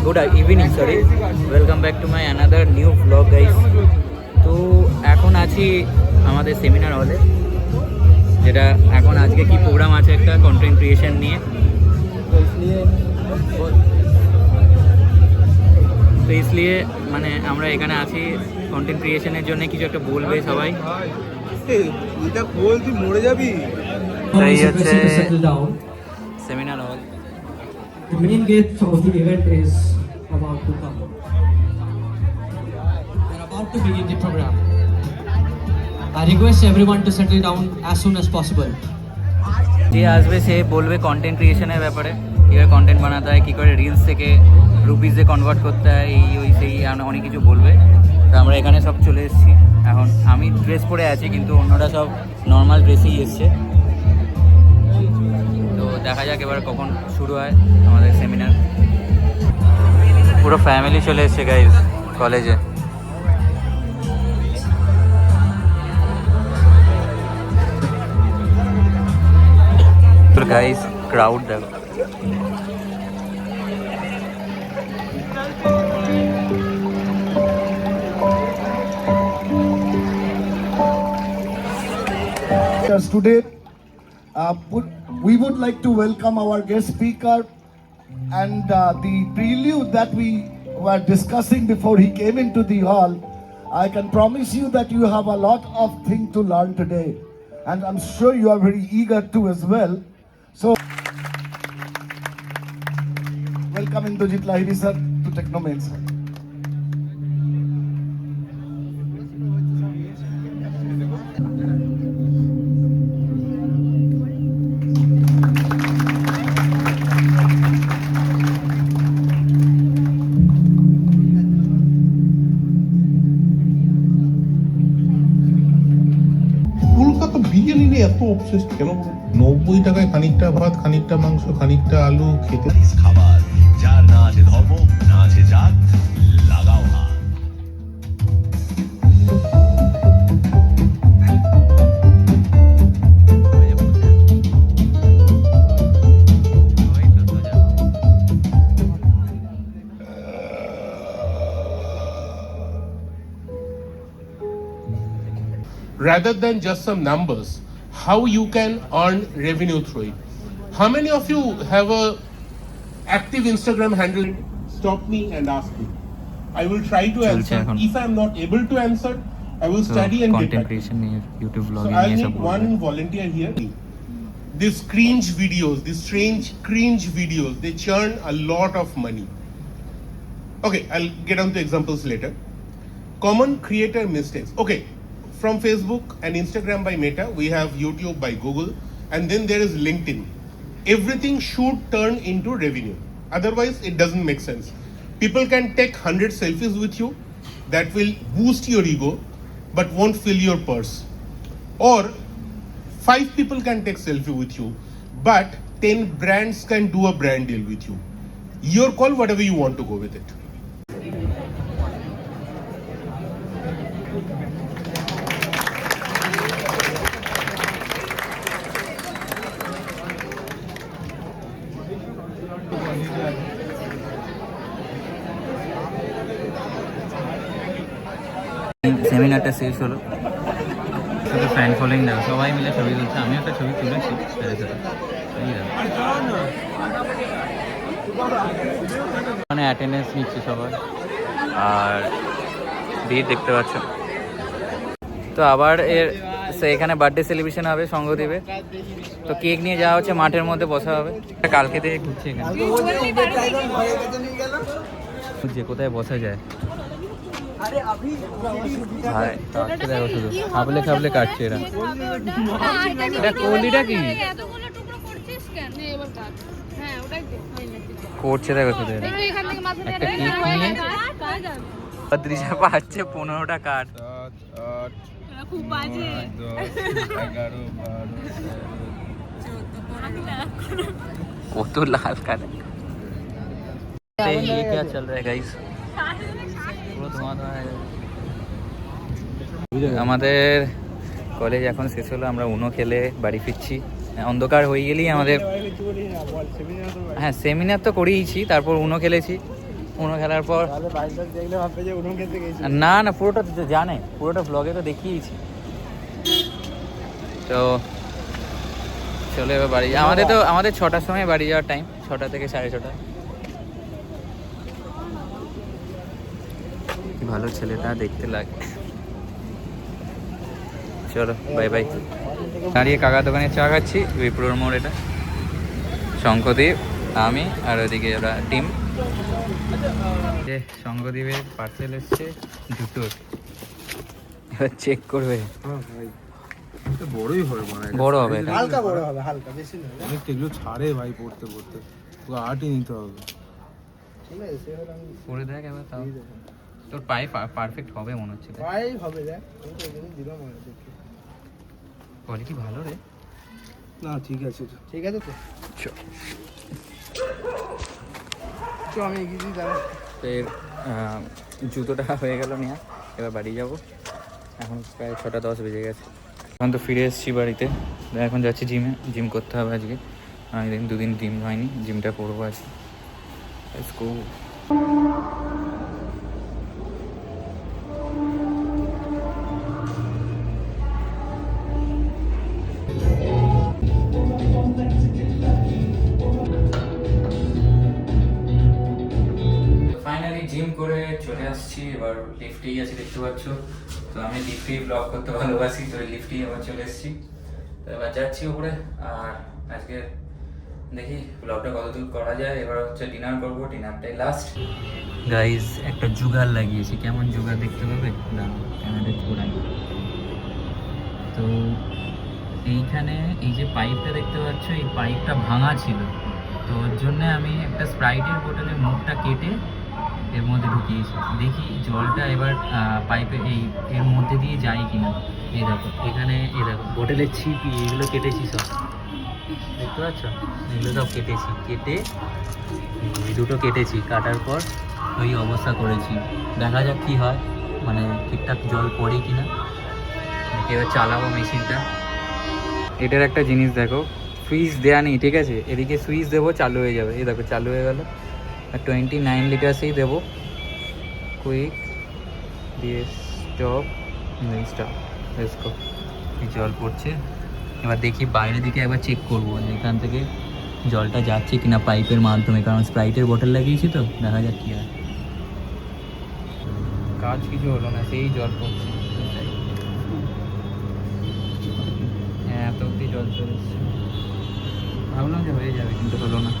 good evening, sorry. Welcome back to my another new vlog, guys. তো এখন আছি আমাদের সেমিনার হলে, যেটা এখন আজকে কি প্রোগ্রাম আছে একটা কন্টেন্ট ক্রিয়েশন নিয়ে। তো इसलिए মানে আমরা এখানে আছি কন্টেন্ট ক্রিয়েশনের জন্য, কিছু একটা বলবে সবাই। এটা বল, তুই মরে যাবি। তাই হচ্ছে seminar hall. The main gate of the event is about to come. We're about to begin the program. I request everyone to settle down as soon as possible. যে আসবে সে বলবে কন্টেন্ট ক্রিয়েশনের ব্যাপারে, কীভাবে কন্টেন্ট বানাতে হয়, কী করে রিলস থেকে রুপিসে convert করতে হয়, এই ওই সেই অনেক কিছু বলবে। তো আমরা এখানে সব চলে এসেছি। এখন আমি ড্রেস পরে আছি, কিন্তু অন্যরা সব নর্মাল ড্রেসেই এসছে। তো দেখা যাক এবার কখন শুরু হয় আমাদের সেমিনার। পুরো ফ্যামিলি চলে এসছে গাইজ কলেজে। গাইজ ক্রাউড দেখো। Today, we would like to welcome our guest speaker, and the prelude that we were discussing before he came into the hall. I can promise you that you have a lot of things to learn today, and I'm sure you are very eager to as well. So, welcome Indrajit Lahiri sir to Technomail sir. Biryani নিয়ে এত obsessed কেন? 90 টাকায় খানিকটা ভাত, খানিকটা মাংস, খানিকটা আলু খেতে। খাবার যার না আছে ধর্ম, না আছে জাত, লাগাও হাত। Rather than just some numbers, how you can earn revenue through it. How many of you have a active Instagram handle? Stop me and ask me. I will try to answer. If I am not able to answer, I will study and get content back. creation নিয়ে YouTube So vlogging I নিয়ে need সব one volunteer here. These cringe videos, these strange cringe videos, they churn a lot of money. Okay, I'll get on to examples later. Common creator mistakes. Okay. From Facebook and Instagram by Meta, we have YouTube by Google, and then there is LinkedIn. Everything should turn into revenue. Otherwise, it doesn't make sense. People can take 100 selfies with you that will boost your ego, but won't fill your purse. Or 5 people can take selfie with you, but 10 brands can do a brand deal with you. Your call, whatever you want to go with it. সেমিনারটা শেষ হলো, শুধু fan following দেখো, সবাই মিলে ছবি তুলছে। আমিও একটা ছবি তুলেছি সাথে সাথে। মানে অ্যাটেন্ডেন্স নিচ্ছে সবাই, আর ভিড় দেখতে পাচ্ছ। তো আবার এখানে বার্থডে সেলিব্রেশন হবে সঙ্গদ্বীপে। তো কেক নিয়ে যাওয়া হচ্ছে, মাঠের মধ্যে বসা হবে। কালকে থেকে ঘুরছে এখানে, যে কোথায় বসা যায়। দেখো শুধু খাবলে খাবলে কাটছে এরা। এটা কলিটা কি করছে দেখো শুধু। একটা কেক নিয়ে দৃশ্যা পাচ্ছে 15টা কাঠ। কত লাল কাঠ। ये क्या चल रहा है गाइस? আমাদের কলেজ এখন শেষ হলো, আমরা উনো খেলে বাড়ি ফিরছি। অন্ধকার হয়ে গেলেই আমাদের, হ্যাঁ সেমিনার তো করিয়েছি, তারপর উনো খেলেছি। উনো খেলার পর তাহলে বাইক দেখলে ভাববে যে উনুন খেতে গেছি। না না পুরোটা তো জানে, পুরোটা ব্লগে তো দেখিয়েছি। তো চলো এবার বাড়ি আমাদের 6টার সময় বাড়ি যাওয়ার টাইম, 6টা থেকে 6:30। কি ভালো ছেলেটা দেখতে লাগে। চলো বাই বাই। দাঁড়িয়ে কাকা দোকানে চা খাচ্ছি, বিপ্রোর মোড় এটা। শঙ্করদীপ, আমি আর ওদিকে ওরা টিম। শঙ্করদীপের পার্সেল এসছে জুতোর, এবার চেক করবে। হ্যাঁ ভাই, এটা বড়ই হবে মানে, বড় হবে এটা। হালকা বড় হবে, হালকা বেশি নয়। অনেক এগুলো ছাড়ে ভাই পড়তে পড়তে, পুরো আটই নিতে হবে। ঠিক আছে, সেভাবে আমি পরে দেখ এবার, তাও তোর পায়ে পারফেক্ট হবে মনে হচ্ছে। পাই হবে দেখ, আমি তো এখানে দিলাম মানে দেখি। কোয়ালিটি ভালো রে। না ঠিক আছে, ঠিক আছে তো চ আমি এগিয়ে দিই দাঁড়া। তো এর জুতোটা হয়ে গেল নিয়ে, এবার বাড়ি যাব। এখন প্রায় 6:10 বেজে গেছে। এখন তো ফিরে এসেছি বাড়িতে, এখন যাচ্ছি জিমে। জিম করতে হবে আজকে, অনেকদিন 2 দিন জিম হয়নি, জিমটা করবো আজকে। Let's go. ফাইনালি জিম করে চলে আসছি, এবার লিফটেই আছি দেখতে পাচ্ছ। তো আমি লিফটেই ব্লগ করতে ভালোবাসি, তো লিফটেই আবার চলে এসেছি। তো এবার যাচ্ছি উপরে, আর আজকে দেখি ব্লগটা কতদূর করা যায়। এবার হচ্ছে ডিনার করবো, ডিনারটাই লাস্ট। গাইজ একটা জুগার লাগিয়েছি, কেমন জুগার দেখতে পাবে না ক্যামেরাতে ঘোরাই। তো এইখানে এই যে পাইপটা দেখতে পাচ্ছ, এই পাইপটা ভাঙা ছিল, তো ওর জন্য আমি একটা স্প্রাইটের বোতলের মুখটা কেটে এর মধ্যে ঢুকিয়েছি। দেখি জলটা এবার পাইপে এর মধ্যে দিয়ে যায় কিনা। এই দেখো এখানে, এই দেখো বোতলের ছিপি এগুলো কেটেছি সব, দেখতে পাচ্ছ? এগুলো সব কেটেছি, কেটে এই দুটো কেটেছি, কাটার পর ওই অবস্থা করেছি। দেখা যাক কি হয়, মানে ঠিকঠাক জল পড়ে কিনা। এবার চালাবো মেশিনটা। এটার একটা জিনিস দেখো, সুইচ দেওয়া নেই, ঠিক আছে? এদিকে সুইচ দেবো, চালু হয়ে যাবে। এই দেখো চালু হয়ে গেল। আর 29 লিটার্সেই দেবো। কুইক দিয়ে স্টপ, স্টপ, লেটস গো। এই জল পড়ছে, এবার দেখি বাইরের দিকে একবার চেক করবো এখান থেকে জলটা যাচ্ছে কিনা পাইপের মাধ্যমে, কারণ স্প্রাইটের বোতল লাগিয়েছি তো, দেখা যাক কী হয়। কাজ কিছু হলো না, সেই জল পড়ছে। হ্যাঁ এত অব্দি জল চলে এসছে, ভাবলাম যে হয়ে যাবে কিন্তু হলো না।